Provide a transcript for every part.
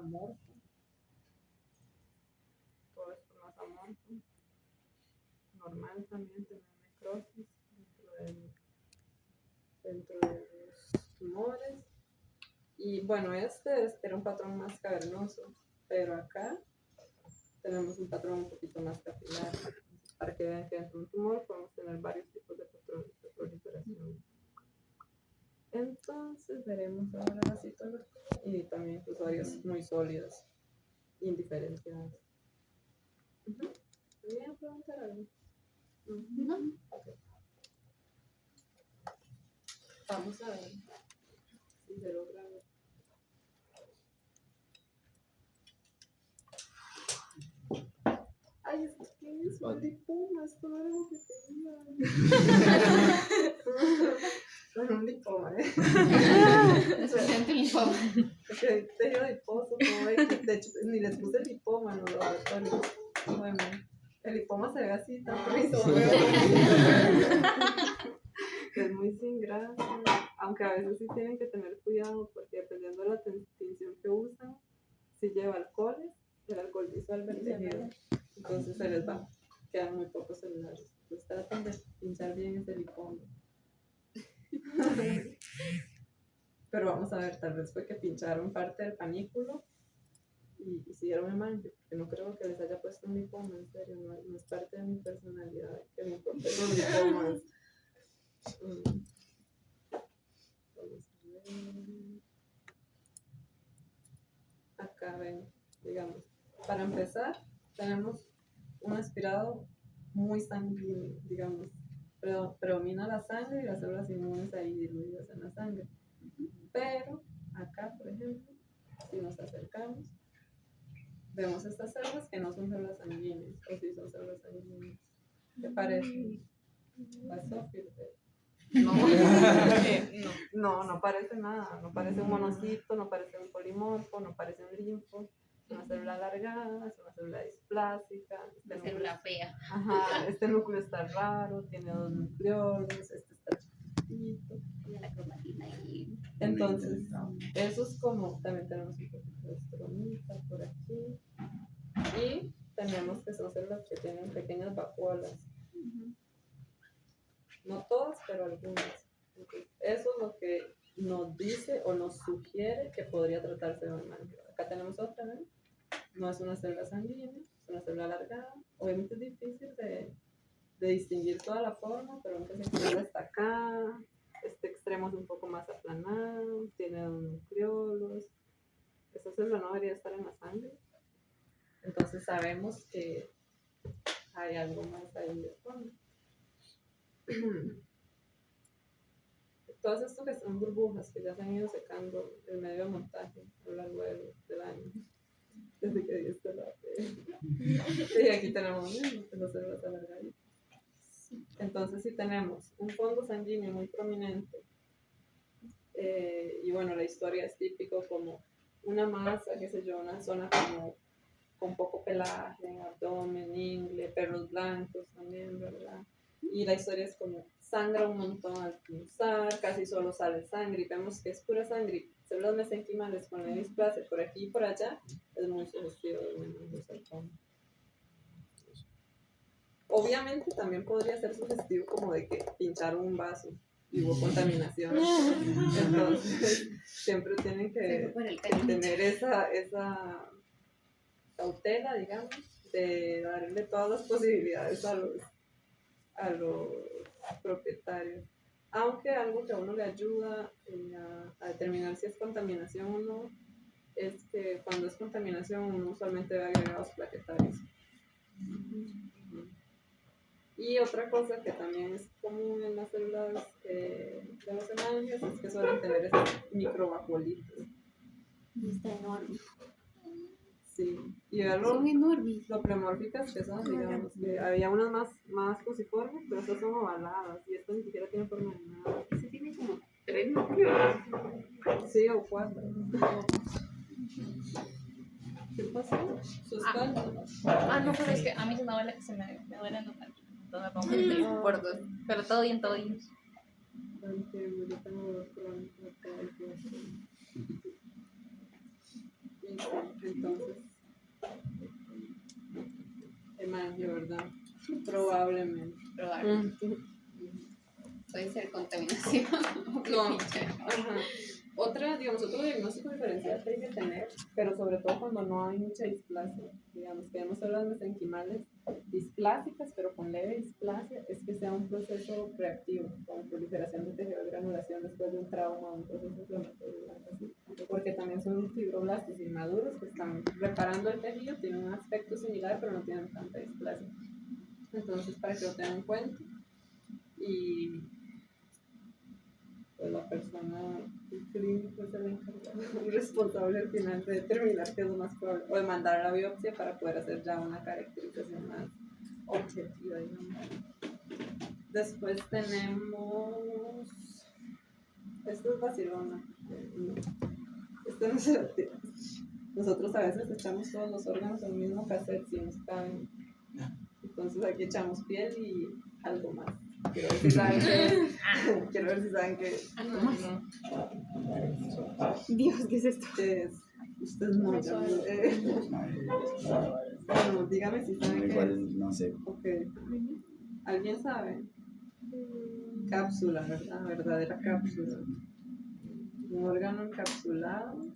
amorfo. Todo esto más amorfo. Normal también tener necrosis dentro de los tumores. Y bueno, este era un patrón más cavernoso, pero acá tenemos un patrón un poquito más capilar. Para que vean que dentro de un tumor podemos tener varios tipos de patrones de proliferación. Entonces veremos ahora la citología y también incluso áreas muy sólidas, indiferenciadas. ¿Me iban a preguntar algo? No. Okay. Vamos a ver si se logra ver. Ay, ¿esto qué es? Un lipoma, esto no era lo que tenía. Son un lipoma, Suficiente lipoma. Porque tejido adiposo, como X. De hecho, ni les puse lipoma en los laboratorios. Bueno, el lipoma se ve así, tan es muy sin gracia. Aunque a veces sí tienen que tener cuidado, porque dependiendo de la tinción que usan, si lleva alcoholes, el alcohol disuelve el tejido. Entonces se les va, quedan muy pocos celulares. Entonces tratan de pinchar bien ese lipoma. Pero vamos a ver, tal vez fue que pincharon parte del panículo y hicieron el manche, porque no creo que les haya puesto un lipoma, en serio, no es parte de mi personalidad, que me importen los lipomas. Vamos a ver. Acá ven, digamos, para empezar, tenemos un aspirado muy sanguíneo, digamos, predomina la sangre y las células inmunes ahí diluidas en la sangre. Pero acá, por ejemplo, si nos acercamos, vemos estas células que no son células sanguíneas, o si son células sanguíneas. ¿Qué parece? Basófilo. No parece nada, no parece un monocito, no parece un polimorfo, no parece un linfo, es una célula alargada, es una célula displásica. Una célula fea. Ajá, este núcleo está raro, tiene 2 nucleolos, este está chiquitito. La cromatina y... Entonces, eso es como, también tenemos un poquito de estromita por aquí. Y tenemos que son células que tienen pequeñas vacuolas. No todas, pero algunas. Entonces, eso es lo que nos dice o nos sugiere que podría tratarse de un mangue. Acá tenemos otra, ¿ven? No es una célula sanguínea, es una célula alargada. Obviamente es difícil de distinguir toda la forma, pero aunque se encuentra hasta acá. Este extremo es un poco más aplanado, tiene 2 nucleolos. Esta célula no debería estar en la sangre. Entonces sabemos que hay algo más ahí de fondo. Todas estas que son burbujas que ya se han ido secando en medio de montaje a lo largo del año, desde que di este lado. Y aquí tenemos las células alargaditas. Entonces, si tenemos un fondo sanguíneo muy prominente, y bueno, la historia es típico como una masa, qué sé yo, una zona como con poco pelaje, abdomen, ingle, perlos blancos también, ¿verdad? Y la historia es como sangra un montón al punzar, casi solo sale sangre y vemos que es pura sangre. Células mesenquimales con la displasia por aquí y por allá es muy sugestivo de un sarcoma. Obviamente también podría ser sugestivo como de que pincharon un vaso y hubo contaminación. Entonces siempre tienen que tener esa cautela, digamos, de darle todas las posibilidades a los propietarios. Aunque algo que a uno le ayuda a determinar si es contaminación o no, es que cuando es contaminación uno usualmente ve agregados plaquetarios. Y otra cosa que también es común en las células de los hemangios es que suelen tener esos microvacuolitos. Está enorme. Sí, y Son enormes. Lo plemórficas que son, digamos, que había unas más cruciformes, pero estas son ovaladas y estas ni siquiera tienen forma de nada. Sí, tiene como 3 núcleos. Sí, o 4. ¿Qué pasó? ¿Su espalda? No, pero es que a mí se me duele que se me duele no tanto. Entonces me pongo feliz por dos. Pero todo bien, todo bien. Entiendo, yo tengo dolor crónico todo el tiempo. Entonces, hemangio, ¿verdad? Probablemente. Probable. Puede ser contaminación. No, ajá. Otra, digamos, otro diagnóstico diferencial que hay que tener, pero sobre todo cuando no hay mucha displasia, digamos, que hemos hablado de mesenquimales displásicas, pero con leve displasia, es que sea un proceso reactivo, con proliferación de tejido de granulación después de un trauma, un proceso inflamatorio, algo así. Porque también son fibroblastos inmaduros que están reparando el tejido, tienen un aspecto similar, pero no tienen tanta displasia. Entonces, para que lo tengan en cuenta, y pues la persona, el clínico es el encargado, el responsable al final de determinar qué es lo más probable, o de mandar la biopsia para poder hacer ya una caracterización más objetiva, digamos. Después tenemos, esto es vacilona, esto no se lo tira. Nosotros a veces echamos todos los órganos en el mismo cassette si nos caben. Entonces aquí echamos piel y algo más. Quiero ver si saben qué es. Dios, ¿qué es esto? ¿Qué es? Ustedes no, ya no. Bueno, dígame si saben qué es. Igual no sé. Ok. ¿Alguien sabe? Cápsula, ¿verdad? Verdadera cápsula. Un órgano encapsulado.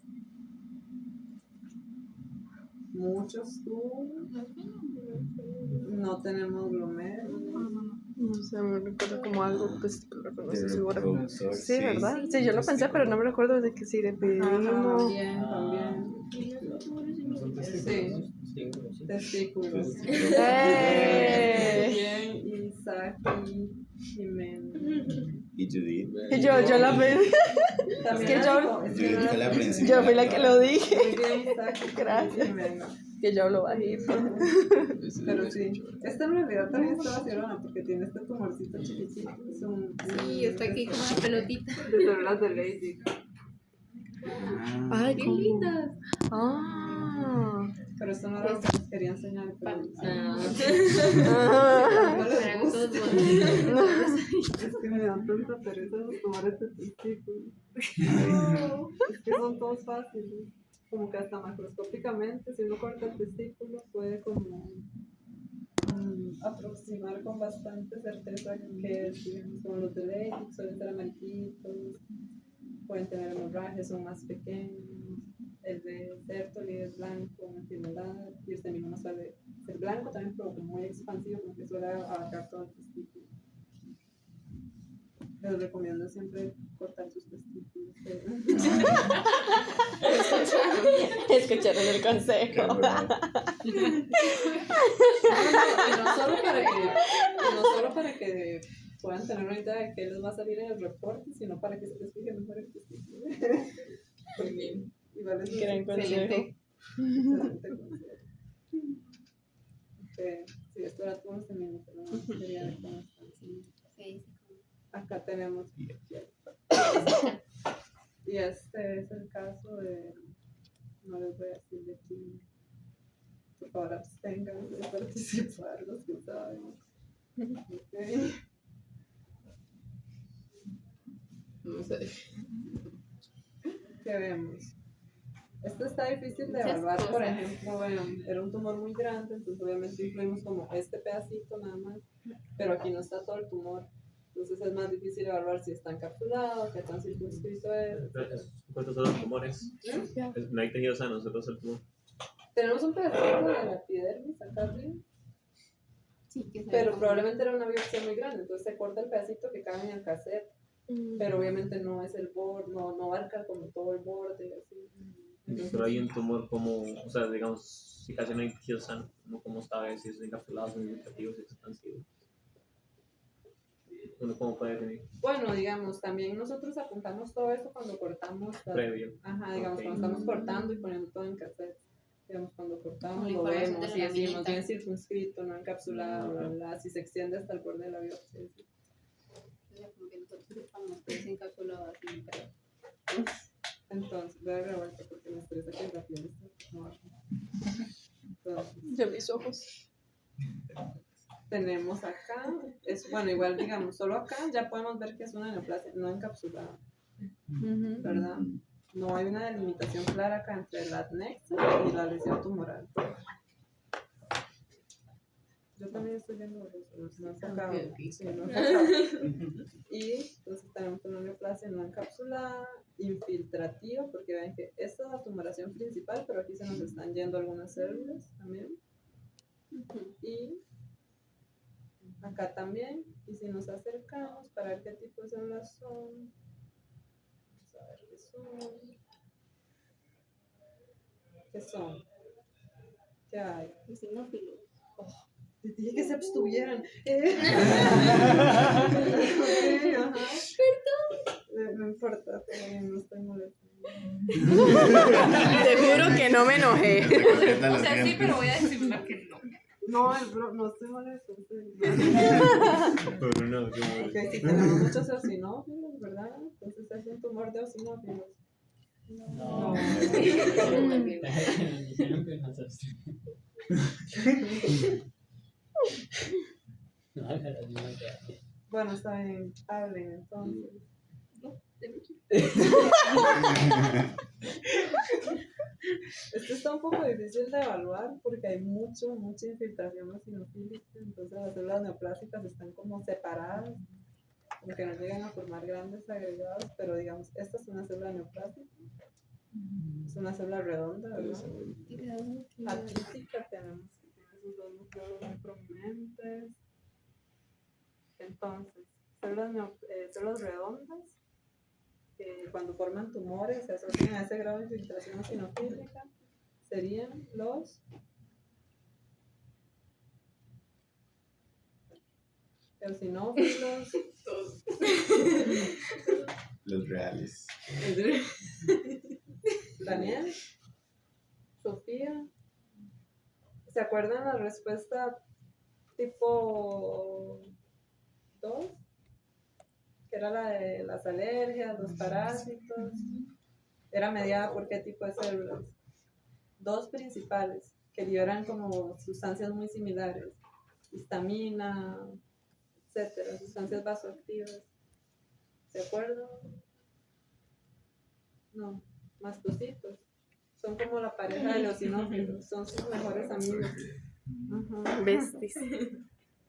Muchos tubos. No tenemos glomérulos. No sé, me recuerdo como algo, pues, pero no estoy segura. Reproductor, Sí, ¿verdad? Sí, yo lo pensé, pero no me recuerdo de que si le Ajá, pedimos. también. Sí, testículos. ¡Eh! Bien, Isaac y Jiménez. Y Judith. Y yo la pedí. También que yo- dijo, es que Judith no fue la era- principal. Yo fui la que lo dije. Muy bien, Isaac y Gracias. Jiménez. Que yo hablo bajito. Pero sí, esta en realidad también está vacilona porque tiene este tumorcito chiquitito. Es un. Sí, está aquí como una pelotita. De células de Leydig. Ay, ¡Qué ¿cómo? lindas! Ah. Pero esto no era lo que les quería enseñar. Pero sí. Ah. No les Para gusta. todos bonitos. Es que me dan tanta pereza los tumores de testículos. Es que son todos fáciles. Como que hasta macroscópicamente, si uno corta el testículo, puede como aproximar con bastante certeza qué es, digamos, como los de Leydig, suelen ser amarillitos, pueden tener hemorragias, son más pequeños. El de Sertoli es blanco, no tiene nada, y el seminoma suele ser blanco también, pero como muy expansivo, como que suele abarcar todo el testículo. Les recomiendo siempre cortar sus testículos. Escucharon el consejo. Y no solo para que puedan tener una idea de qué les va a salir en el reporte, sino para que se les fije mejor el testículo. Porque igual es un Gran consejo. excelente consejo. Sí, esto era todo este minuto, ¿no? Quería ver cómo están, sí. Sí, Acá tenemos. Y este es el caso de. No les voy a decir de quién. Por favor, absténganse de participar, los que saben. Okay. no sé. ¿Qué vemos? Esto está difícil de Muchas evaluar, por cosas. ejemplo, bueno, era un tumor muy grande, entonces obviamente incluimos como este pedacito nada más, pero aquí no está todo el tumor. Entonces es más difícil evaluar si está encapsulado, qué tan circunscrito es. ¿Cuántos son los tumores? No hay tejido sano, solo es el tumor. Tenemos un pedacito de la epidermis acá arriba, Sí, que se ve pero como- probablemente era una biopsia muy grande, entonces se corta el pedacito que cabe en el cassette, pero obviamente no es el borde, no abarca como todo el borde, así. Entonces, Pero hay un tumor como, o sea, digamos, si casi no hay tejido sano, como sabe si es encapsulado, si es vegetativo, si es expansivo. Uno cómo puede definir bueno, digamos, también nosotros apuntamos todo eso cuando cortamos, previo. ajá, digamos, Ok. cuando estamos cortando y poniendo todo en cassette. Digamos, cuando cortamos Como lo información vemos de y la decimos laminita. bien circunscrito, no encapsulado, Ujú. bla, bla, si se extiende hasta el borde de la biopsia. Sí. O sea, como que nosotros estamos que es encapsulado así, pero Entonces, voy a revuelta porque me estresa que la piel está no, entonces, De mis ojos. tenemos acá, es bueno, igual digamos, solo acá ya podemos ver que es una neoplasia no encapsulada, ¿verdad? no hay una delimitación clara acá entre la adnexa y la lesión tumoral. Yo también estoy viendo eso, no he sacado. Ok. Sí, no he sacado. Y entonces tenemos una neoplasia no encapsulada, infiltrativa, porque ven que esta es la tumoración principal, pero aquí se nos están yendo algunas células también. Y acá también. Y si nos acercamos para ver qué tipo de células son, vamos a ver qué son. ¿Qué son? ¿Qué hay? Eosinófilos. Te dije que se abstuvieran. No importa, no estoy molestando. Te juro que no me enojé. O sea, sí, pero voy a disimular que no. No estoy molesto. Pero no, qué bueno. Ok, sí, tenemos muchos eosinófilos, ¿verdad? Entonces es un tumor de eosinófilos. No. Bueno, está bien, hablen entonces. Esto está un poco difícil de evaluar porque hay mucha infiltración eosinofílica, entonces las células neoplásicas están como separadas, como que no llegan a formar grandes agregados, pero digamos, esta es una célula neoplásica, es una célula redonda, ¿verdad? Atípica, tenemos que tiene sus dos núcleos muy prominentes. Entonces, células redondas, que cuando forman tumores se asocian a ese grado de infiltración eosinofílica, serían los eosinófilos. Los reales. Daniel, Sofía, ¿se acuerdan la respuesta tipo 2? Que era la de las alergias, los parásitos. Era mediada por qué tipo de células. Dos principales que liberan como sustancias muy similares, histamina, etcétera, sustancias vasoactivas. ¿Se acuerdan? No, mastocitos. Son como la pareja de los eosinófilos, son sus mejores amigos. Ajá. Besties.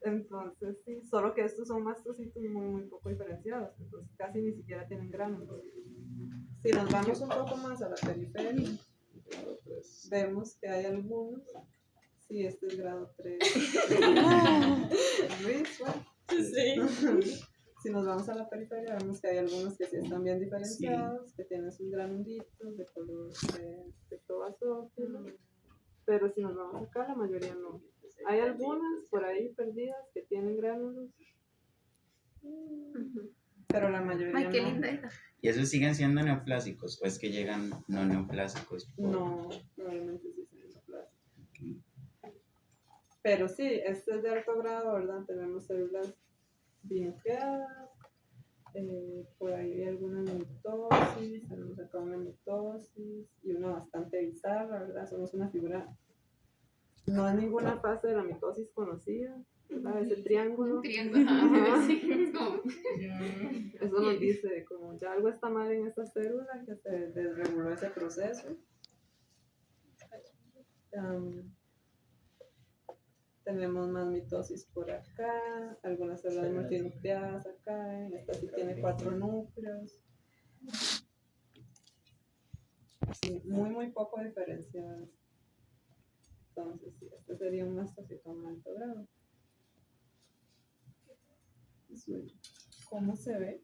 Entonces, sí, solo que estos son mastocitos muy poco diferenciados, entonces casi ni siquiera tienen gránulos. Si nos vamos un poco más a la periferia, vemos que hay algunos, sí, este es grado 3. Luis, bueno. Sí. Si nos vamos a la periferia, vemos que hay algunos que sí están bien diferenciados, que tienen sus granulitos de color de basófilo, pero si nos vamos acá, la mayoría no. Hay algunas por ahí perdidas que tienen gránulos, pero la mayoría Ay, qué no. linda era. ¿Y esos siguen siendo neoplásicos o es que llegan no neoplásicos? No, probablemente sí sean neoplásicos. Pero sí, este es de alto grado, ¿verdad? Tenemos células bien creadas, por ahí hay alguna mitosis, tenemos acá una mitosis y una bastante bizarra, ¿verdad? Somos una figura, no hay ninguna fase de la mitosis conocida, ¿verdad? Ese triángulo. Un triángulo, ajá, sí, es como... Eso nos dice como ya algo está mal en esta célula, que se desreguló ese proceso. Tenemos más mitosis por acá, algunas células multinucleadas acá, esta sí tiene 4 núcleos. Sí, muy poco diferenciadas. Entonces, sí, este sería un mastocitoma de alto grado. ¿Cómo se ve?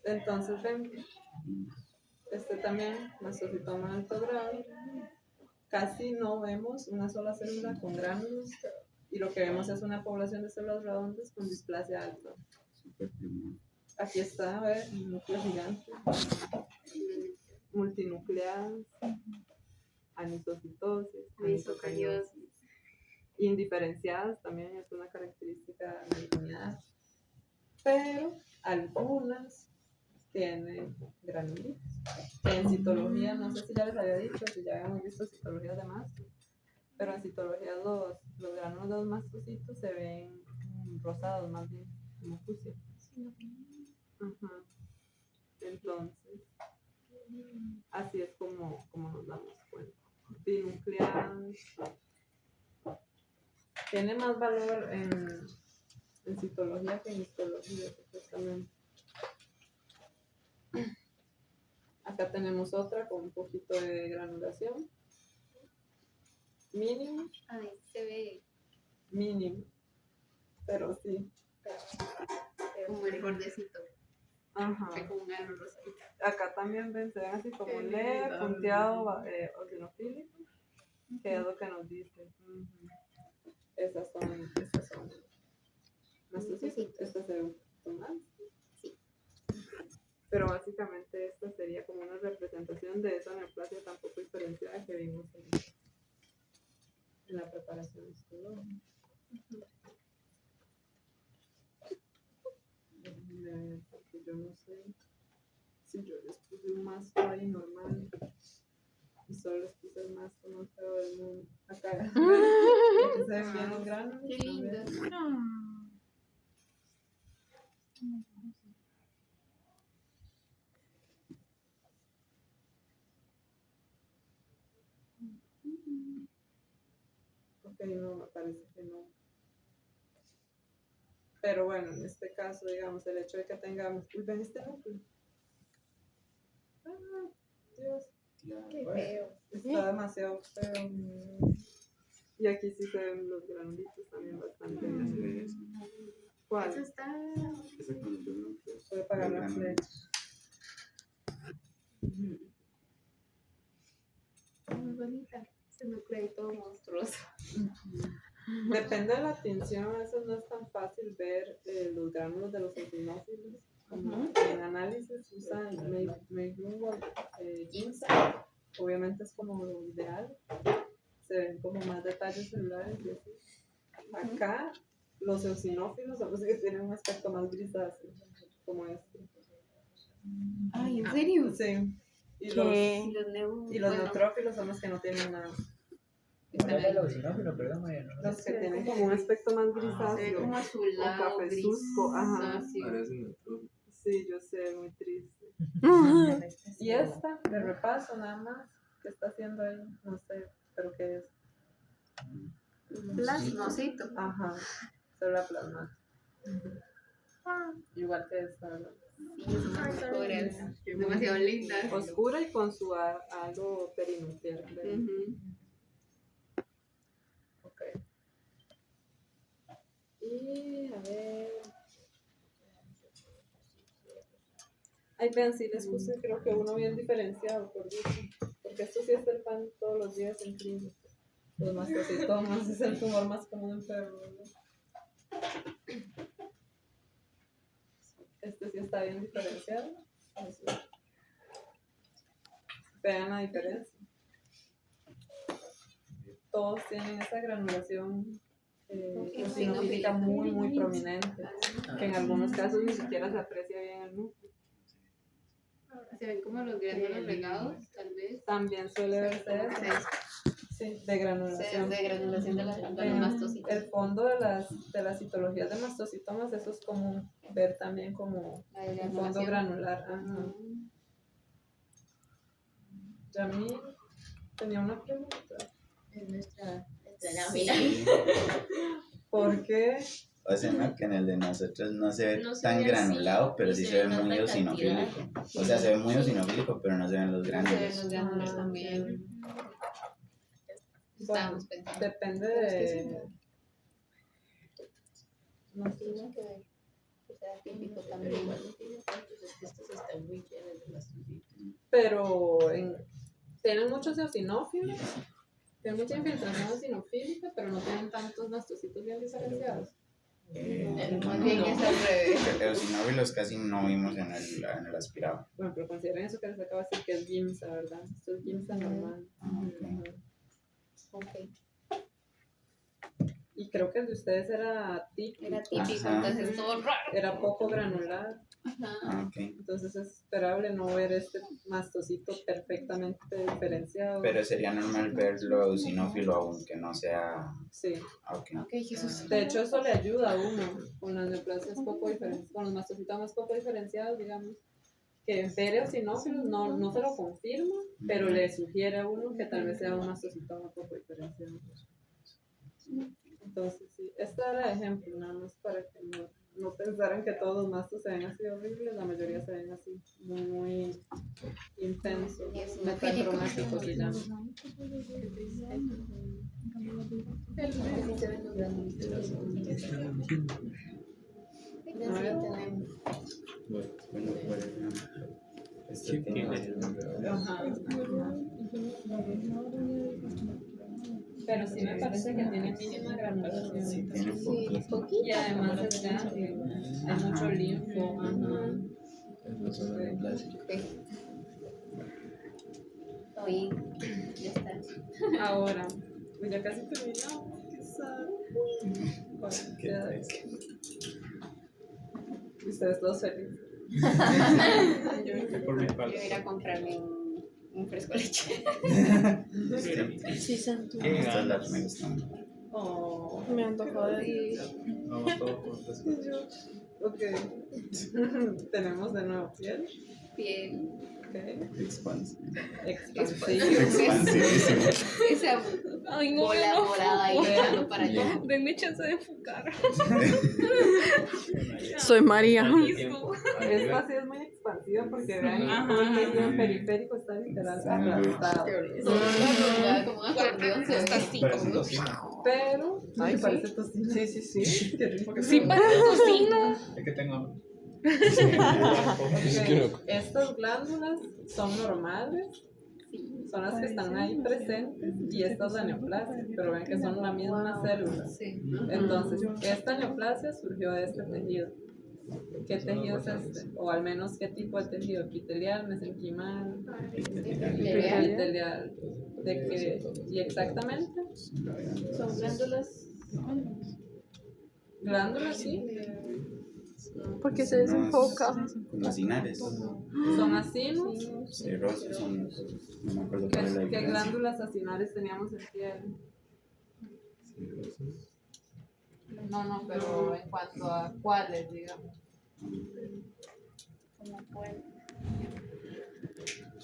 Entonces ven, este también, mastocitoma de alto grado, casi no vemos una sola célula con gránulos y lo que vemos es una población de células redondas con displasia alta. Aquí está, a ver, un núcleo gigante, multinucleadas, anisocitosis, Mesocariosis. indiferenciadas también es una característica de la unidad, pero algunas tiene granulitos. Que en citología, no sé si ya les había dicho, si ya habíamos visto citologías de masto, pero en citología los gránulos de los mastocitos se ven rosados más bien, como fucsia. Ajá. Entonces, así es como nos damos cuenta. Binuclear tiene más valor en citología que en histología, supuestamente. Acá tenemos otra con un poquito de granulación. Mínimo, Ahí se ve mínimo. Pero sí. como el bordecito, Ajá. que como un grano rosadito. Acá también ven, se ven así como Qué leve, lindo. punteado, eosinofílico, que es lo que nos dice. Estas son mastocitos, estas se ven un poquito más. Sí. Pero básicamente esta sería como una representación de esa neoplasia tan poco diferenciada que vimos en la preparación histológica. Déjenme ver, porque yo no sé si yo les puse un masto ahí normal y solo les puse el masto más feo del mundo. Acá aquí se ven bien los granos. Qué lindo. Ok, no, me parece que no. Pero bueno, en este caso, digamos, el hecho de que tengamos. Uy, ven este núcleo. Ah, Dios, Qué feo. está demasiado feo. Y aquí sí se ven los granulitos también bastante bien. ¿Cuál? Eso está Puede pagar la flecha. muy bonita. Se me cree todo monstruoso. Depende de la tinción, a veces no es tan fácil ver los gránulos de los eosinófilos. Como en análisis usan May-Grunwald Ginseng, obviamente es como lo ideal, se ven como más detalles celulares y así. Acá los eosinófilos son los que tienen un aspecto más grisáceo, como este. Ay, ¿en serio? Sí. Y ¿Qué? los neutrófilos son los que no tienen nada. ¿Cuál es el eosinófilo? Perdón, María, no lo Los sé. que tienen como un aspecto más Se ve grisáceo. como azulado, O cafezuzco, ajá. grisáceo. Sí, yo sé, muy triste. Y esta, de repaso nada más, ¿qué está haciendo ahí? No sé, pero ¿qué es? Plasmocito. Ajá, célula plasmática. Igual que esta, ¿verdad? Sí, son oscuras. Demasiado lindas. Oscura y con su halo perinuclear. creo. Ok. Y a ver. Ay, vean, sí les puse, creo que uno bien diferenciado, por dicho. Porque esto sí es el pan todos los días en clínica. Los mastocitomas es el tumor más común en perros, ¿no? Este sí está bien diferenciado. Así. Vean la diferencia. Todos tienen esa granulación eosinofílica muy, muy prominente, que en algunos casos ni siquiera se aprecia bien el núcleo. Se ven como los granos regados, tal vez. También suele verse eso. Sí, de granulación. De granulación de los En mastocitos. el fondo de las citologías de mastocitomas, eso es común ver también como un fondo granular. Ajá. Yamil tenía una pregunta. Es nuestra lámina. ¿Por qué? O sea, ¿no? Que en el de nosotros no se ve No se tan ve así, granulado, pero ni sí se se ve ve muy tanta eosinofílico. O sea, se ve muy eosinofílico, pero no se ven los Se ven gránulos. los granos también. Bueno, Estábamos pensando. depende de. No sé. Tiene que ver. O sea, típico también. Estos están muy llenos de mastocitos. Pero tienen muchos eosinófilos, tienen mucha infiltración eosinofílica, pero no tienen tantos mastocitos bien diferenciados. Más bien es al revés. Eosinófilos casi no vimos en el aspirado. Bueno, pero consideren eso que les acabo de decir que es GIMSA, ¿verdad? Esto es GIMSA normal. Ok. Ok. Y creo que el de ustedes era típico. Era típico, Ajá. entonces todo raro. Era poco granular. Ah, ok. Entonces es esperable no ver este mastocito perfectamente diferenciado. Pero sería normal verlo eosinófilo aunque no sea... Sí. Ah, ok. Ok, Jesús. De hecho, eso le ayuda a uno con las neoplasias poco diferenciadas, con los mastocitos más poco diferenciados, digamos, que en periosinófilos no se lo confirma, pero le sugiere a uno que tal vez sea un mastocito más poco diferenciado. Entonces, sí, este era ejemplo, nada más para que no pensaran que todos los mastos se ven así horribles, la mayoría se ven así, muy intensos, metacromáticos y ya. Bueno, por ejemplo, este tiene... Ajá. Pero sí me parece que tiene mínima granulación. Sí, tiene poquito. Y además es grande, hay mucho linfo. Ajá. Oye, ya está. Ahora, pues ya casi terminamos, quizás. Ustedes todos felices. Por mi Yo parte. voy a ir a comprarme un fresco de leche. Sí, santo. Esta es la que me gusta mucho. Oh, Me antojó de... Vamos todos juntos. ok. Tenemos de nuevo piel. Piel. Ok. Expansivo. Expansivo. Expansivísimo. Esa Ay, no, bola no. morada ahí tirando para allá. Denme chance de enfocar. Soy María. Esta sí es muy expansiva porque vean que todo el tejido periférico está literal aplastado. Ya como un acordeón se Está ve. así. Parece tocino. Pero, Ay, me parece tocino. Sí, sí, sí. Qué rico. Sí, parece tocino. Es que tengo hambre. Ok, estas glándulas son normales, son las que están ahí presentes y esta es la neoplasia, pero ven que son la misma célula. Sí. Entonces, esta neoplasia surgió de este tejido. ¿Qué tejido es este? O al menos, ¿qué tipo de tejido? ¿Epitelial, mesenquimal? Epitelial. ¿De qué? ¿Y exactamente? Son glándulas. Glándulas, sí. Porque se desenfoca. Con los inares. Son acinos. Cirrosis son... No me acuerdo cuál es la ¿Qué diferencia. glándulas acinares teníamos en piel? No, pero en cuanto a cuáles, digamos.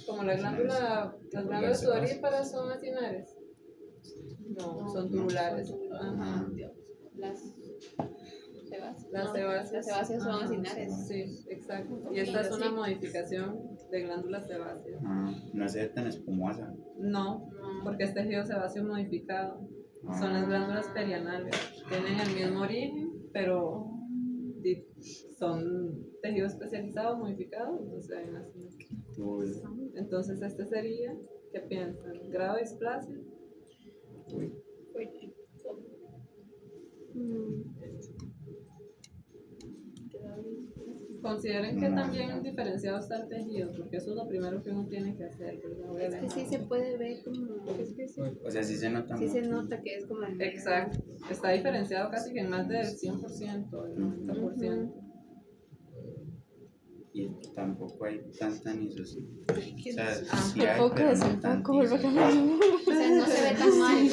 Como las glándulas sudoríparas son acinares. No, son tubulares. Ajá. Las sebáceas. Las sebáceas. Las sebáceas son Ajá. acinares. Sí, exacto. Y esta es una modificación de glándulas sebáceas. Ah, no se ve tan espumosa. No, porque es tejido sebáceo modificado. Son las glándulas perianales. Tienen el mismo origen, pero son tejido especializado, modificado, entonces se ven así. Uy, Entonces este sería, ¿qué piensan? ¿Grado de displasia? Consideren que también diferenciado está el tejido, porque eso es lo primero que uno tiene que hacer, ¿verdad? Es que sí se puede ver como. Es que sí, o sea, sí se nota sí mucho. se nota que es como. Exacto, está diferenciado casi que en más del 100%, del 90%. Y tampoco hay tanta nisosis. O sea, Ah, sí hay, Enfoca, pero no desenfoca, vuelve a tantísimo. cambiar. O sea, no se ve tan mal.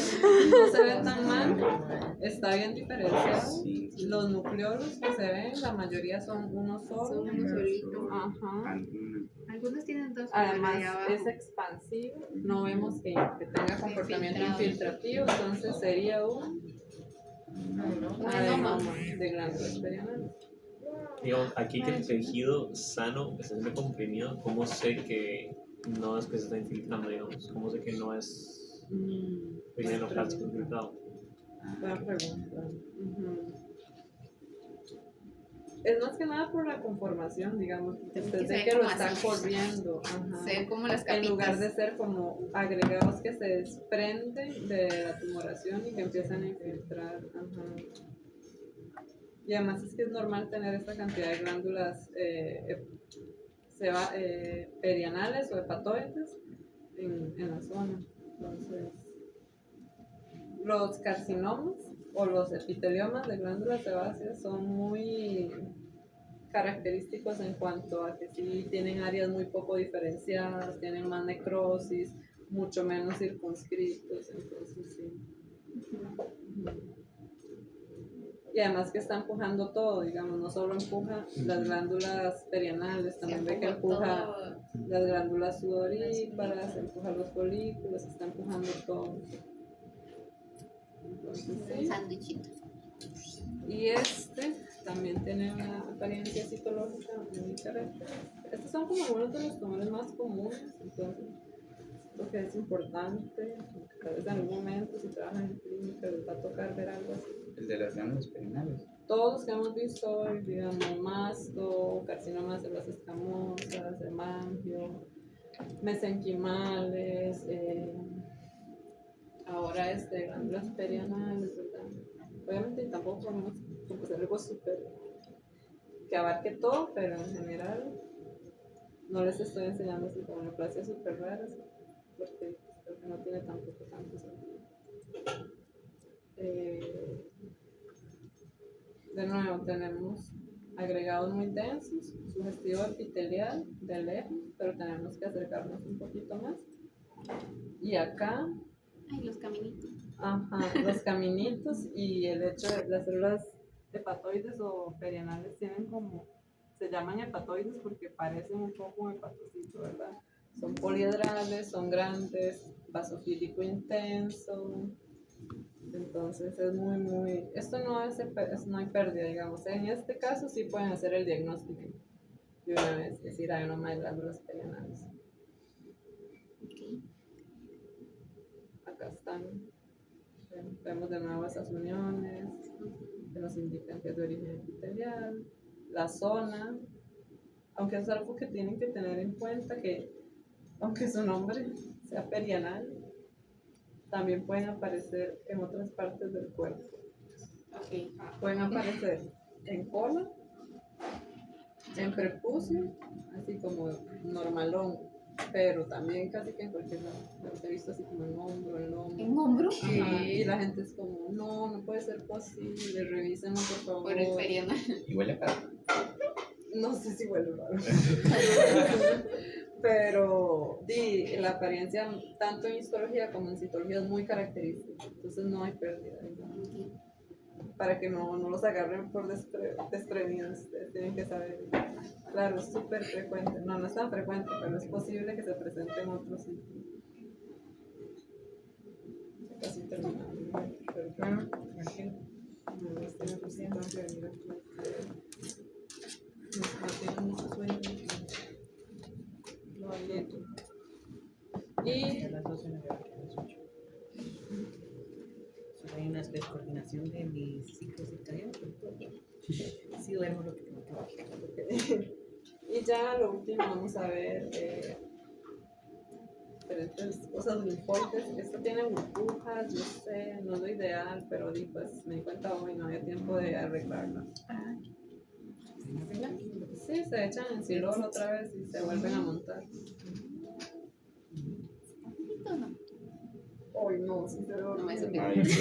No se ve tan mal, está bien diferenciado. Sí. Los nucleolos que se ven, la mayoría son uno solo. Son uno solito. Ajá. Algunas. Algunos tienen dos. Además pero de abajo. es expansivo, no vemos que tenga comportamiento infiltrativo, entonces sería un adenoma de glándulas perianales. Digamos, aquí que el tejido sano está siendo comprimido, ¿cómo sé que no es que se está infiltrando, digamos? ¿Cómo sé que no es relleno plástico infiltrado? Buena pregunta. Ujú. Es más que nada por la conformación, digamos. Que Usted se ve ve que lo como está así. corriendo. Ajá. Se ven como las En capitas. lugar de ser como agregados que se desprenden de la tumoración y que empiezan a infiltrar. Ajá. Y además es que es normal tener esta cantidad de glándulas perianales o hepatoides en la zona. Entonces, los carcinomas o los epiteliomas de glándulas sebáceas son muy característicos en cuanto a que sí tienen áreas muy poco diferenciadas, tienen más necrosis, mucho menos circunscritos, entonces sí. Y además que está empujando todo, digamos, no solo empuja las glándulas perianales, también ve que empuja las glándulas sudoríparas, empuja los folículos, está empujando todo. Entonces, sí. Sándwichito. Y este también tiene una apariencia citológica muy característica. Estos son como algunos de los tumores más comunes, entonces lo que es importante, tal vez en algún momento si trabajan en clínica les va a tocar ver algo así. El de las glándulas perianales. Todos los que hemos visto hoy, digamos, masto, carcinoma de células escamosas, hemangio, mesenquimales, ahora glándulas perianales, ¿verdad? Obviamente tampoco podemos hacer algo súper que abarque todo, pero en general no les estoy enseñando así como neoplasias súper raras, porque creo que no tiene tampoco tanto sentido. De nuevo tenemos agregados muy densos, sugestivo epitelial de lejos, pero tenemos que acercarnos un poquito más. Y acá, Ay, los caminitos. ajá, los caminitos y el hecho de las células hepatoides o perianales tienen como, se llaman hepatoides porque parecen un poco un hepatocito, ¿verdad? Son poliedrales, son grandes, vasofílico intenso. Entonces es muy, esto no hay pérdida, digamos. En este caso sí pueden hacer el diagnóstico de una vez, es decir, adenoma de glándulas perianales. Acá están, vemos de nuevo esas uniones que nos indican que es de origen epitelial, la zona, aunque es algo que tienen que tener en cuenta que aunque su nombre sea perianal, también pueden aparecer en otras partes del cuerpo. Okay. Pueden aparecer en cola, en prepucio, así como normalón, pero también casi que en cualquier lado. Los he visto así como en hombro, en lomo. ¿En hombro? Ajá, y la gente es como, no puede ser posible, revísenlo por favor. Por el perianal. Y huele a No sé si huele raro. Pero la apariencia, tanto en histología como en citología, es muy característica. Entonces no hay pérdida, digamos. Para que no los agarren por desprevenidos. Ustedes tienen que saber. Claro, es súper frecuente. No es tan frecuente, pero es posible que se presente en otros sitios. Casi terminando. No tengo mucho sueño. Lo aliento. Y A las 12 me voy a quedar a las 8. Solo hay una descoordinación de mis ciclos circadianos, pero todo bien. Sí duermo lo que tengo que dormir. Y ya lo último vamos a ver diferentes cosas linfoides. Esto tiene burbujas, yo sé, no es lo ideal, pero pues me di cuenta hoy, no había tiempo de arreglarla. Sí, se echan en silol otra vez y se vuelven a montar. No. Hoy no, sí se ve No me horrible.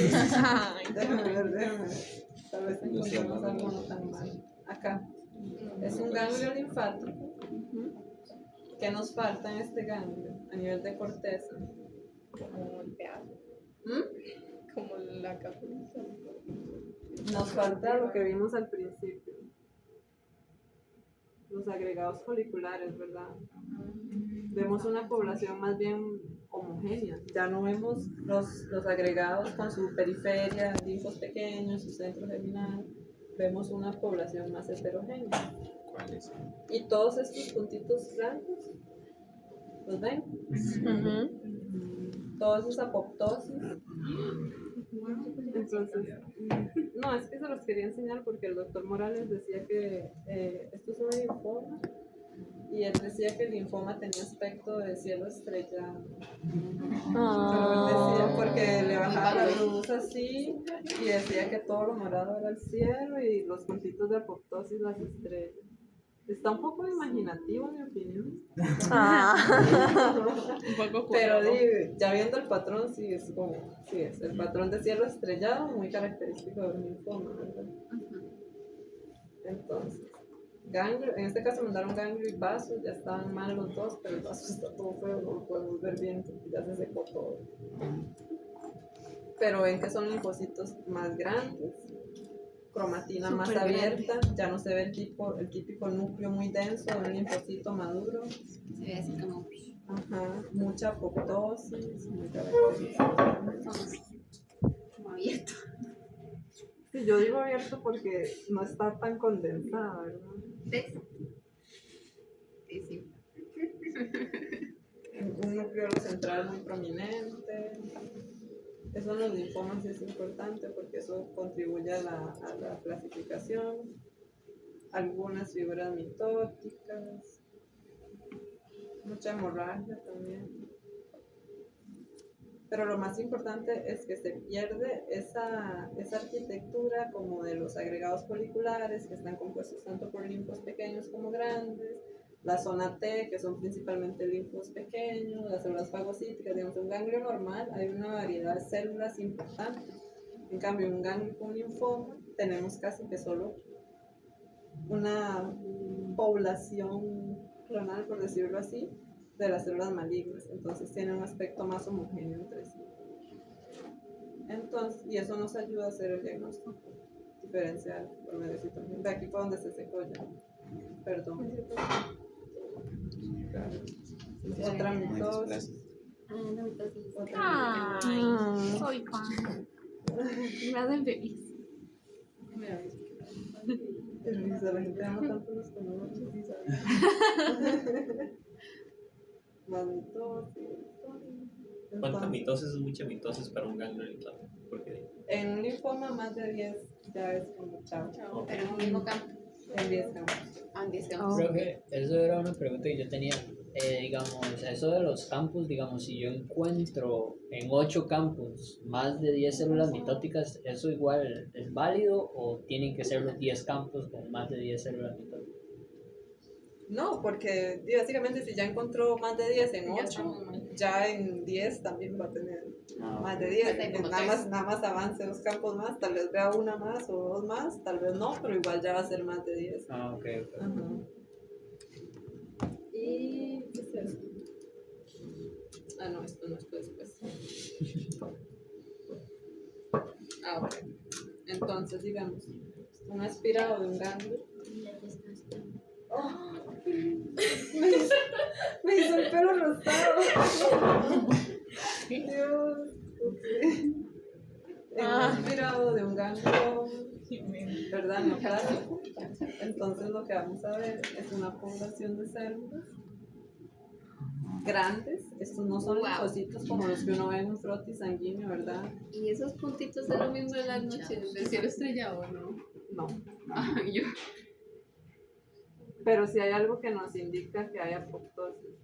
Ay, Déjame ver. Tal vez encontremos algo no tan mal. Acá. Es un ganglio linfático. ¿Qué nos falta en este ganglio a nivel de corteza? Como golpeado. Como la capulita. Nos falta lo que vimos al principio. Los agregados foliculares, ¿verdad? Vemos una población más bien homogénea. Ya no vemos los agregados con su periferia, linfos pequeños, su centro germinal. Vemos una población más heterogénea. ¿cuál es? Y todos estos puntitos blancos, ¿los ven? Todos esos apoptosis. Entonces, no, es que se los quería enseñar porque el doctor Morales decía que esto es un linfoma y él decía que el linfoma tenía aspecto de cielo estrellado. Pero él decía porque le bajaba la luz así y decía que todo lo morado era el cielo y los puntitos de apoptosis las estrellas. Está un poco imaginativo, en mi opinión. Un poco Pero curioso. ya viendo el patrón, sí es el patrón de cielo estrellado, muy característico del linfoma, ¿verdad? Entonces, ganglio, en este caso mandaron ganglio y vaso, ya estaban mal los dos, pero el vaso está todo feo, no lo podemos ver bien, porque ya se secó todo. Pero ven que son linfocitos más grandes, cromatina más Súper abierta, ya no se ve el típico núcleo muy denso de un linfocito maduro. Se ve así como Ajá, mucha apoptosis, muy característica. como abierto. Sí, yo digo abierto porque no está tan condensada, ¿verdad? ¿Ves? Sí, sí. Un núcleo central muy prominente. Eso en los linfomas es importante porque eso contribuye a la clasificación. Algunas fibras mitóticas, mucha hemorragia también. Pero lo más importante es que se pierde esa arquitectura como de los agregados foliculares que están compuestos tanto por linfos pequeños como grandes, la zona T, que son principalmente linfos pequeños, las células fagocíticas, digamos, en un ganglio normal hay una variedad de células importantes. En cambio, en un ganglio con linfoma tenemos casi que solo una población clonal, por decirlo así, de las células malignas, entonces tienen un aspecto más homogéneo entre sí. Entonces, y eso nos ayuda a hacer el diagnóstico diferencial por medio de citología. De aquí fue donde se secó ya. Perdón. Claro. Otra Muy mitosis. desplazado. Ah, no, entonces. Otra Ay, soy fan. Me hacen feliz. mitosis. La gente ama tanto los conoces, ¿sabes? Más mitosis. ¿Cuánta Entonces, mitosis es mucha mitosis para un ganglio linfático? Porque en un linfoma más de 10 ya es como chao. ok. Pero en un mismo campo. En 10 campos. Ah, 10 Oh. campos. Creo que eso era una pregunta que yo tenía. Digamos, eso de los campos, digamos, si yo encuentro en 8 campos más de 10 células mitóticas, ¿eso igual es válido o tienen que ser los 10 campos con más de 10 células mitóticas? No, porque básicamente si ya encontró más de 10 en Ya 8, estamos mal. ya en 10 también va a tener más de Pues 10. hay como Nada más avance 2 campos más, tal vez vea una más o 2 más, tal vez no, pero igual ya va a ser más de 10. Ah, ok, ok. Ajá. ¿Y qué es esto? Ah, no, esto no, esto después. Ah, ok. Entonces, digamos, un aspirado de un ganglio. Oh, me hizo el pelo rosado. Dios. Okay. Un aspirado de un ganglio, ¿verdad? Neoplásico. Entonces lo que vamos a ver es una población de células grandes. Estos no son Wow. linfocitos como los que uno ve en un frotis sanguíneo, ¿verdad? Y esos puntitos es lo mismo de las noches del cielo estrellado, ¿no? No. Ah, yo. Pero sí hay algo que nos indica que hay apoptosis.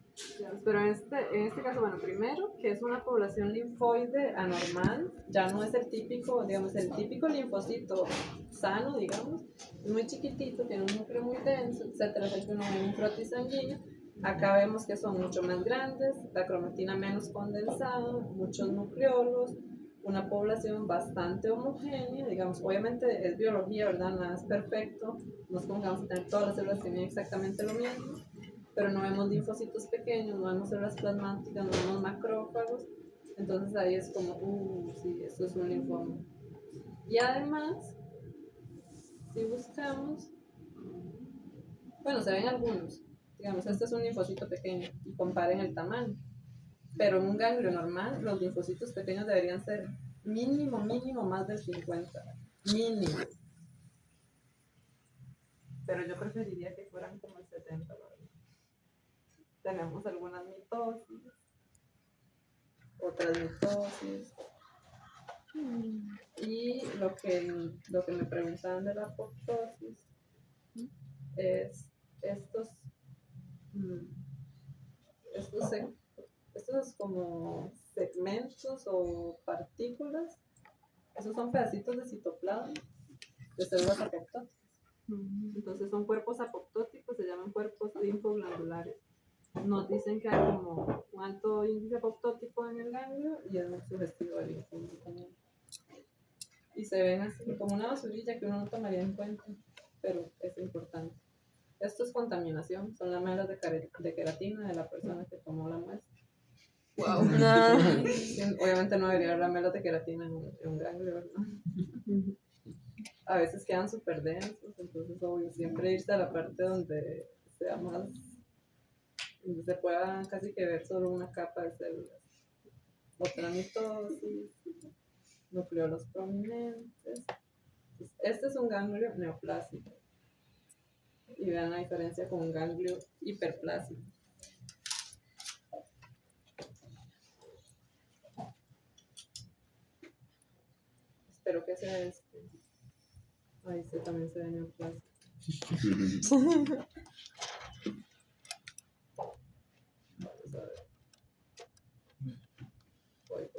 Pero en este caso, bueno, primero, que es una población linfoide anormal, ya no es el típico, digamos, el típico linfocito sano, digamos, es muy chiquitito, tiene un núcleo muy denso, etcétera, es el que uno ve en un frotis sanguíneo. Acá vemos que son mucho más grandes, la cromatina menos condensada, muchos nucleolos, una población bastante homogénea, digamos, obviamente es biología, ¿verdad? Nada es perfecto, no es como que vamos a tener todas las células que miden exactamente lo mismo, pero no vemos linfocitos pequeños, no vemos células plasmáticas, no vemos macrófagos, entonces ahí es como, sí, esto es un linfoma. Y además, si buscamos, bueno, se ven algunos, digamos, este es un linfocito pequeño y comparen el tamaño. Pero en un ganglio normal, los linfocitos pequeños deberían ser mínimo más del 50. Mínimo. Pero yo preferiría que fueran como el 70, la verdad. Tenemos algunas mitosis, otras mitosis. Y lo que me preguntaban de la apoptosis es estos como segmentos o partículas, esos son pedacitos de citoplasma de células apoptóticas. Entonces son cuerpos apoptóticos, se llaman cuerpos linfoglandulares. Nos dicen que hay como un alto índice apoptótico en el ganglio y es muy sugestivo del linfoma también. Y se ven así como una basurilla que uno no tomaría en cuenta, pero es importante. contaminación, son lamelas de queratina de la persona que tomó la muestra. Wow. Sí, obviamente no debería haber lamelas de queratina en un ganglio, ¿verdad? A veces quedan súper densos, entonces obvio, siempre irse a la parte donde sea más, donde se pueda casi que ver solo una capa de células. Otra mitosis, nucleolos prominentes. Entonces, este es un ganglio neoplásico. Y vean la diferencia con un ganglio hiperplásico. Espero que sea este. Ahí este también se ve neoplásico. Vamos a ver. Voy.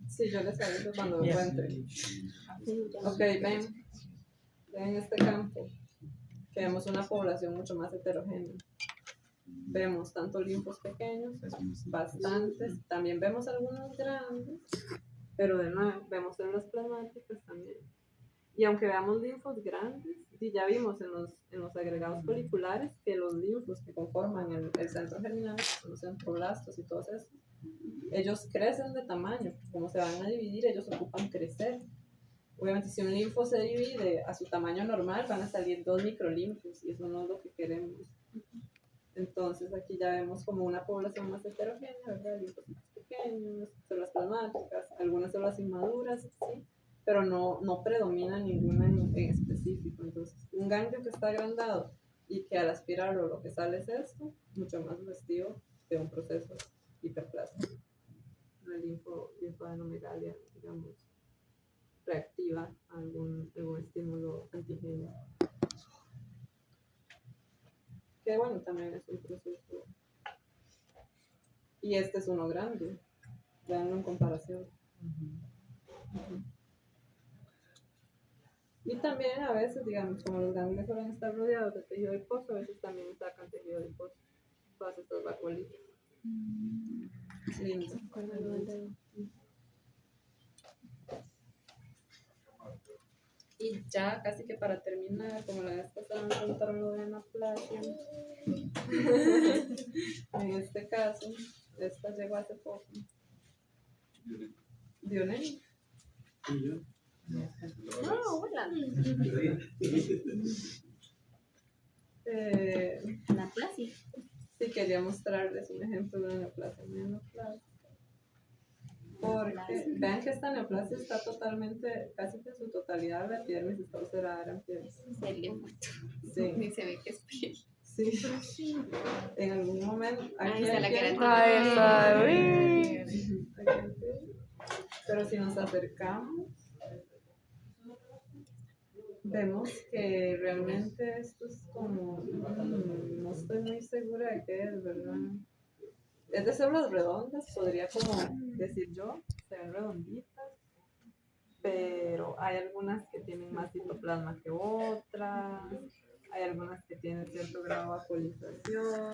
Sí, yo les aviso cuando me encuentre. Ok, ven este campo, que vemos una población mucho más heterogénea. Vemos tanto linfos pequeños, bastantes, también vemos algunos grandes, pero de nuevo, vemos células plasmáticas también. Y aunque veamos linfos grandes, y ya vimos en los agregados foliculares que los linfos que conforman el centro germinal, los centroblastos y todos estos, ellos crecen de tamaño, como se van a dividir, ellos ocupan crecer. Obviamente, si un linfo se divide a su tamaño normal, van a salir 2 microlinfos, y eso no es lo que queremos. Entonces, aquí ya vemos como una población más heterogénea, ¿verdad? Linfos más pequeños, células plasmáticas, algunas células inmaduras, sí, pero no predomina ninguna en específico. Entonces, un ganglio que está agrandado y que al aspirarlo lo que sale es esto, mucho más sugestivo de un proceso hiperplásico. Una linfoadenomegalia, digamos, reactiva a algún estímulo antigénico. Que bueno, también es un proceso. Y este es uno grande, veanlo en comparación. Y también a veces, digamos, como los ganglios suelen estar rodeados de tejido adiposo, a veces también sacan tejido adiposo, todas estas vacuolitas. Lindo. Y ya casi que para terminar, como la vez pasada me preguntaron lo de anaplasia, en este caso, esta llegó hace poco. ¿Dionel? Hola. Anaplasia. Sí, quería mostrarles un ejemplo de neoplasia neoplásica. Porque vean que esta neoplasia está totalmente, casi que en su totalidad, la epidermis está ulcerada en piel. Sí. Ni se ve que es piel. Sí. En algún momento. Ahí está la queratina. Ahí está. Pero si nos acercamos, vemos que realmente esto es como, no estoy muy segura de qué es, ¿verdad? Es de células redondas, podría como decir yo, se ven redonditas, pero hay algunas que tienen más citoplasma que otras, hay algunas que tienen cierto grado de apolización.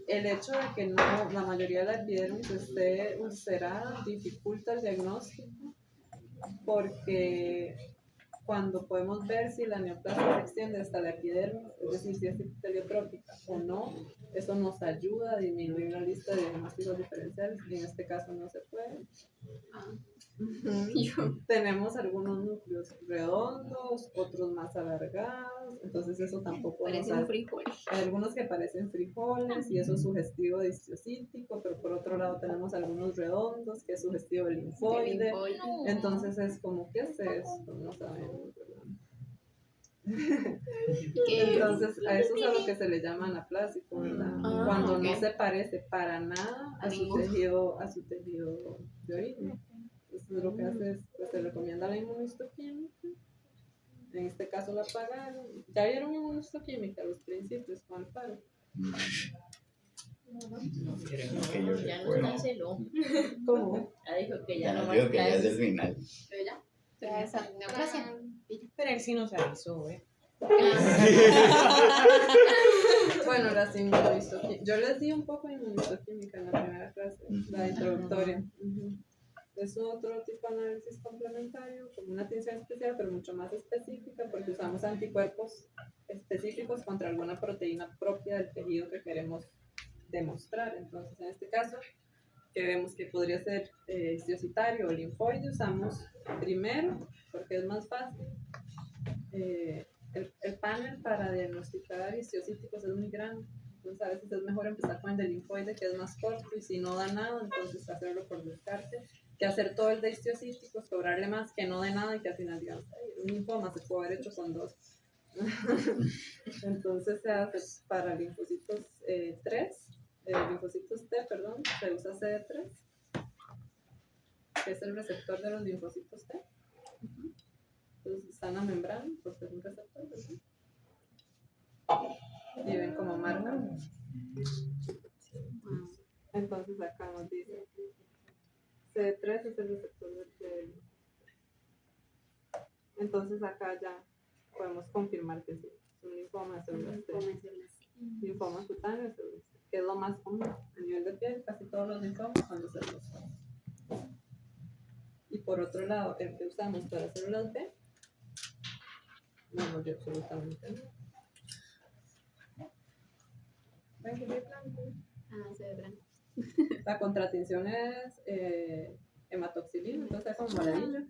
El hecho de que no, la mayoría de la epidermis esté ulcerada dificulta el diagnóstico, porque cuando podemos ver si la neoplasia se extiende hasta la epidermis, es decir, si es epiteliotrópica o no, eso nos ayuda a disminuir la lista de diagnósticos diferenciales, y en este caso no se puede. Tenemos algunos núcleos redondos, otros más alargados, entonces eso tampoco Parece nos un frijol. hay algunos que parecen frijoles y eso es sugestivo de histiocítico, pero por otro lado tenemos algunos redondos que es sugestivo de linfoide. Entonces es como, ¿qué es esto? No sabemos, ¿verdad? Entonces a eso es a lo que se le llama anaplásico, ¿verdad? Cuando no se parece para nada a su tejido de origen. Entonces lo que hace es, pues se recomienda la inmunohistoquímica. En este caso la pagaron. ¿Ya vieron inmunohistoquímica los principios con el paro? Que yo Ya no recuerdo. canceló. ¿Cómo? Ya dijo que Ya ya no nos más digo que ya es el clases. final. Pero ya. Ya esa neoplasia. Pero él sí nos avisó, ¿eh? Bueno, las inmunohistoquímicas. Yo les di un poco de inmunohistoquímica en la primera clase, la introductoria. es otro tipo de análisis complementario, como una tinción especial, pero mucho más específica, porque usamos anticuerpos específicos contra alguna proteína propia del tejido que queremos demostrar. Entonces, en este caso, que vemos que podría ser histiocytario o linfoide, usamos primero, porque es más fácil, el panel para diagnosticar histiocyticos es muy grande. Entonces, a veces es mejor empezar con el de linfoide, que es más corto, y si no da nada, entonces hacerlo por descarte, que hacer todo el de histiocyticos, cobrarle más, que no dé nada y que al final digamos, "Ay, un linfoma se puede haber hecho con 2". Entonces se hace para linfocitos 3, linfocitos T, perdón, se usa CD3, que es el receptor de los linfocitos T. Entonces está en la membrana, porque es un receptor, ¿verdad? Y ven como marca. Entonces acá nos dice CD3 es el receptor del TL. Entonces acá ya podemos confirmar que sí, es un linfoma de células T. Linfoma cutáneo de células T, que es lo más común a nivel de piel, casi todos los linfomas son de células T. Y por otro lado, el que usamos para células B, no nos dio absolutamente nada. ¿Ven que blanco? Ah, se ve blanco. La contratinción es hematoxilina, entonces es como amarillo.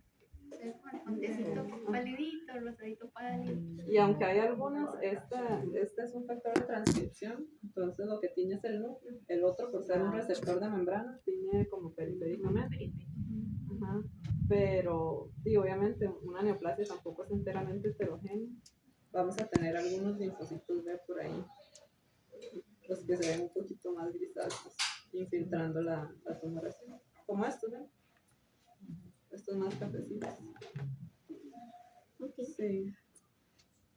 Se ve como el puntecito palidito, rosadito pálido. Y aunque hay algunas, este es un factor de transcripción, entonces lo que tiñe es el núcleo. El otro, por ser un receptor de membrana, tiñe como periféricamente. Ajá. Pero, sí, obviamente, una neoplasia tampoco es enteramente heterogénea. Vamos a tener algunos linfocitos B por ahí, los que se ven un poquito más grisáceos, infiltrando la tumoración. Como estos, ¿ven? Estos más cafecitos. Sí.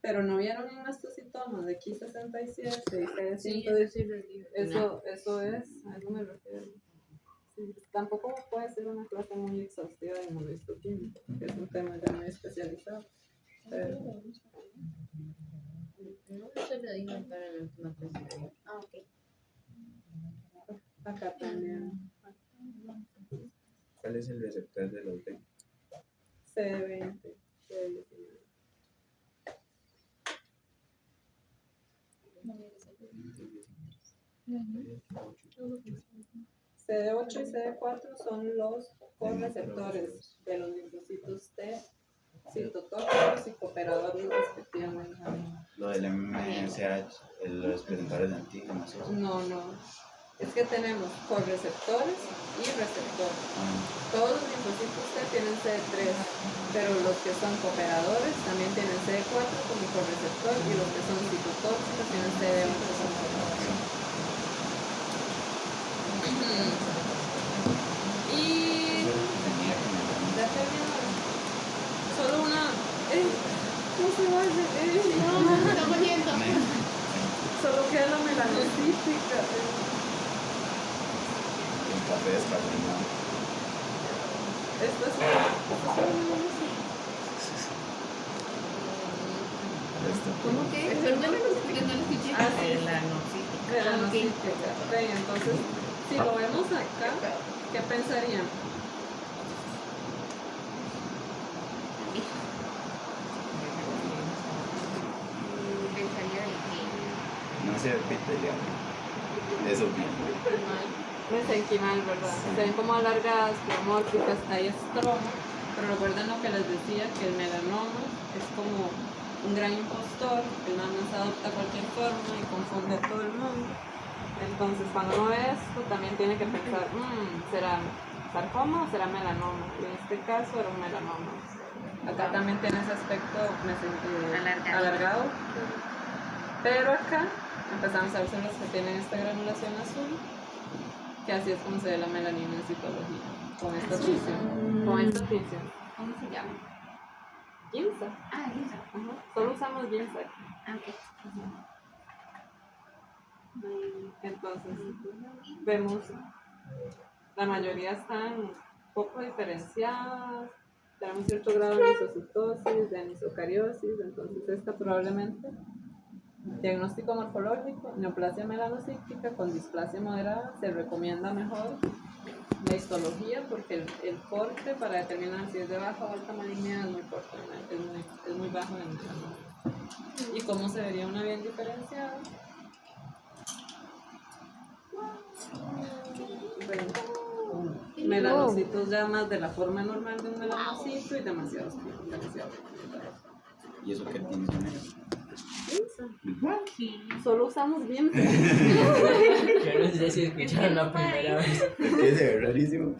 Pero no vieron en mastocitomas de Ki67 y CD110. Eso es, a eso me refiero. Sí, tampoco puede ser una clase muy exhaustiva de inmunohistoquímica, porque es un tema ya muy especializado. Pero, Eso lo dijo para la última clase. Ah, ok. acá también. ¿Cuál es el receptor de los B? CD20, CD19. CD8 y CD4 son los correceptores de los linfocitos T, citotóxicos y cooperadores respectivamente. Lo del MSH, los presentadores de antígenos. ¿Eso? No, es que tenemos correceptores y receptores. Todos los linfocitos T tienen CD3, pero los que son cooperadores también tienen CD4 como correceptor y los que son citotóxicos tienen CD8 como cooperador. Y ya terminó. Solo una. No se vaya. No, estamos yendo. Solo queda la melanocítica. El café descafeinado. Esto es ¿Cómo que? Perdóname porque no lo escuché. Ah, sí. Melanocítica. melanocítica. Ven, entonces, si lo vemos acá, ¿qué pensarían? Pensaría de que No se epitelial. Eso bien. Mesenquimal, ¿verdad? Se ven como alargadas, pleomórficas, hay estroma, pero recuerden lo que les decía, que el melanoma es como un gran impostor, el nada más adopta cualquier forma y confunde a todo el mundo. Entonces, cuando uno ve esto, también tiene que pensar, ¿será sarcoma o será melanoma? Y en este caso era un melanoma. Acá también tiene ese aspecto alargado. Pero acá empezamos a ver son los que tienen esta granulación azul, que así es como se ve la melanina en citología, con esta tinción. Con esta tinción. ¿cómo se llama? Ginseng. Ah, Lisa. Ajá. Solo usamos ginseng. Ah, ok. Entonces, vemos, la mayoría están poco diferenciadas, tenemos cierto grado de mesocitosis, de anisocariosis, entonces esta probablemente, diagnóstico morfológico, neoplasia melanocíctica con displasia moderada, se recomienda mejor la histología, porque el corte para determinar si es de baja o alta malignidad es muy corto, es muy bajo en el melanoma. ¿Y cómo se vería una bien diferenciada? Bueno, melanocitos ya más de la forma normal de un melanocito y demasiados demasiado. ¿Y eso qué tiene que ver? Solo usamos bien. Yo no sé si escucharon la primera vez. Es se ve rarísimo.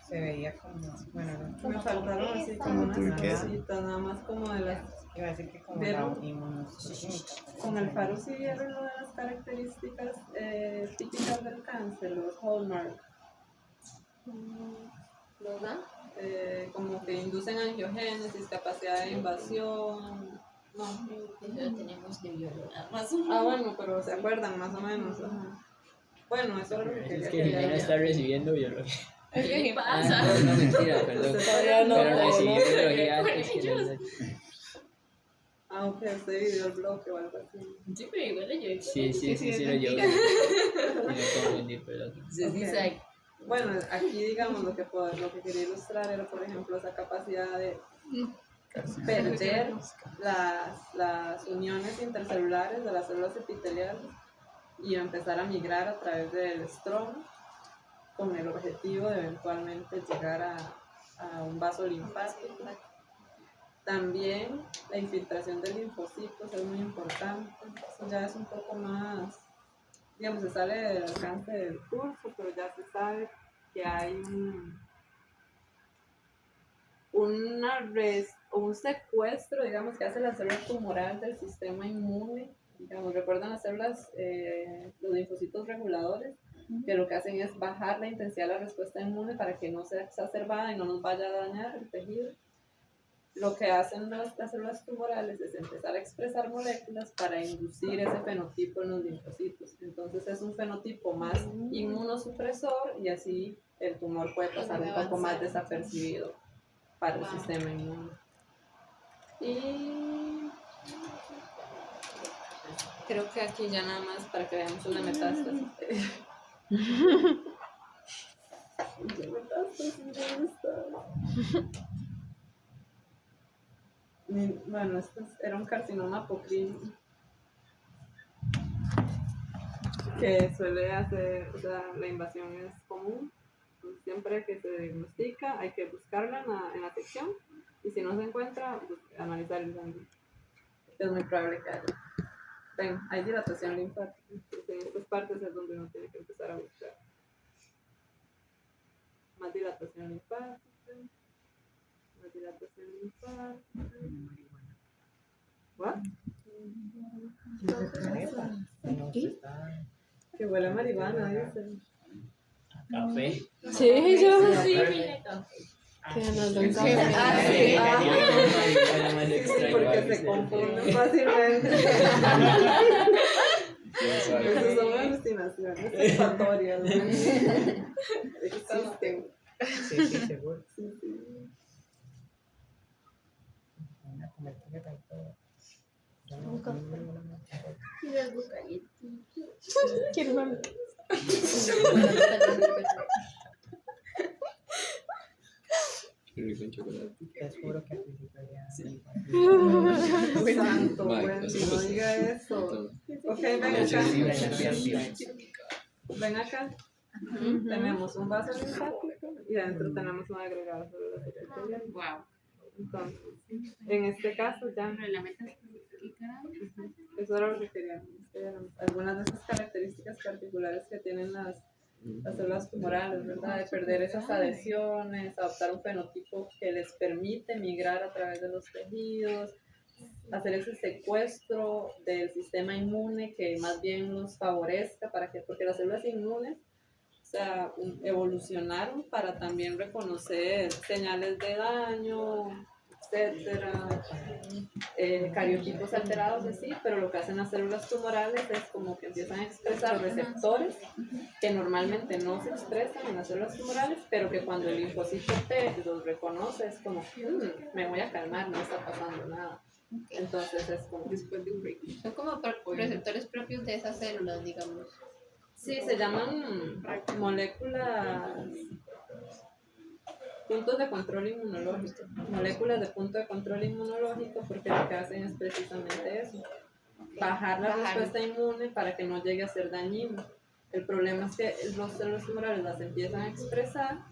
Se veía como, bueno, no, Me faltaron así como unas turquesa. cositas, nada más como de las. iba a decir que como Pero- la inmunosupresión. Con el faro sí vieron lo de las características típicas del cáncer, los hallmark. ¿Los dan? Como que inducen angiogénesis, capacidad de invasión. No. Eso lo tenemos de biología. Ah, bueno, pero se acuerdan más o menos. Ajá. Bueno, eso era lo que Es quería que que Jimena ya- está recibiendo biología. ¿Qué Ah, pasa? no, mentira, perdón. Todavía no, Pero recibí no. biología antes que los de- Ah, ok, usted vivió el bloque o algo así. Sí, pero igual yo. Sí, lo llevo. Me confundí, perdón. Se dice ahí. Bueno, aquí digamos lo que quería ilustrar era, por ejemplo, esa capacidad de perder las uniones intercelulares de las células epiteliales y empezar a migrar a través del estroma con el objetivo de eventualmente llegar a un vaso linfático. También la infiltración de linfocitos es muy importante. Eso ya es un poco más, digamos, se sale del alcance del curso, pero ya se sabe que hay un secuestro, digamos, que hace la célula tumoral del sistema inmune. Digamos, recuerdan las células, los linfocitos reguladores, que lo que hacen es bajar la intensidad de la respuesta inmune para que no sea exacerbada y no nos vaya a dañar el tejido. Lo que hacen las células tumorales es empezar a expresar moléculas para inducir ese fenotipo en los linfocitos. Entonces es un fenotipo más inmunosupresor y así el tumor puede pasar un poco más desapercibido para el sistema inmune. Y creo que aquí ya nada más para que veamos una metástasis. ¿Qué metástasis? ¿Dónde está? Bueno, era un carcinoma apocrino que suele hacer, o sea, la invasión es común. Entonces, siempre que se diagnostica hay que buscarla en la sección y si no se encuentra, pues, analizar el sangre. Es muy probable que haya. Ven, hay dilatación linfática. Entonces, en estas partes es donde uno tiene que empezar a buscar. Más dilatación linfática. Más dilatación linfática. ¿What? Que huele a marihuana, dicen. Café. Sí, yo. Sí, Que nos dan Sí. café. Ah, sí. Marihuana más Sí, extraña, porque ¿viste? se confunden fácilmente. Esas son alucinaciones olfatorias, ¿no? Existen. Sí, seguro. Sí, sí. Una cobertura de todo. Quiero una- Te juro que al principio ya. Santo, Vale, bueno, así no pues. diga eso. Ok, ven acá. Ven acá. Tenemos un vaso linfático y adentro tenemos un agregado sobre la secretaria. Wow. Entonces, en este caso ya, Pero la meta es que caramba. eso era lo que queríamos. Algunas de esas características particulares que tienen las células tumorales, ¿verdad? De perder esas adhesiones, adoptar un fenotipo que les permite migrar a través de los tejidos, hacer ese secuestro del sistema inmune que más bien los favorezca porque las células inmunes, o sea, evolucionaron para también reconocer señales de daño, etcétera, cariotipos alterados así, pero lo que hacen las células tumorales es como que empiezan a expresar receptores que normalmente no se expresan en las células tumorales, pero que cuando el linfocito T los reconoce es como, me voy a calmar, no está pasando nada. Entonces es como, Después de un break. Son como receptores propios de esas células, digamos. Sí, se llaman moléculas, puntos de control inmunológico, moléculas de punto de control inmunológico, porque lo que hacen es precisamente eso, bajar la respuesta inmune para que no llegue a ser dañino. El problema es que los células tumorales las empiezan a expresar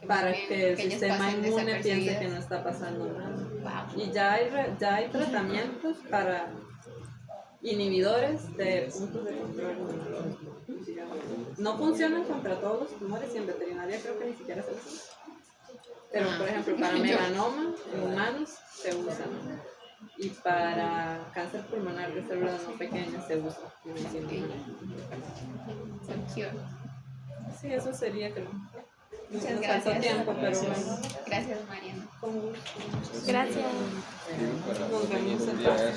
para que el ellas sistema pasen inmune piense que desapercibidas. no está pasando nada. Wow. Y ya hay tratamientos para inhibidores de puntos de control inmunológico. No funcionan contra todos los tumores y en veterinaria creo que ni siquiera se usan. Pero, por ejemplo, para melanoma en humanos se usan. Y para cáncer pulmonar de células no pequeñas se usa. medicina humana. Sí, eso sería creo. Muchas Nos gracias. faltó tiempo, pero bueno. Gracias, Mariana. Con gusto. Gracias. Nos vemos entonces.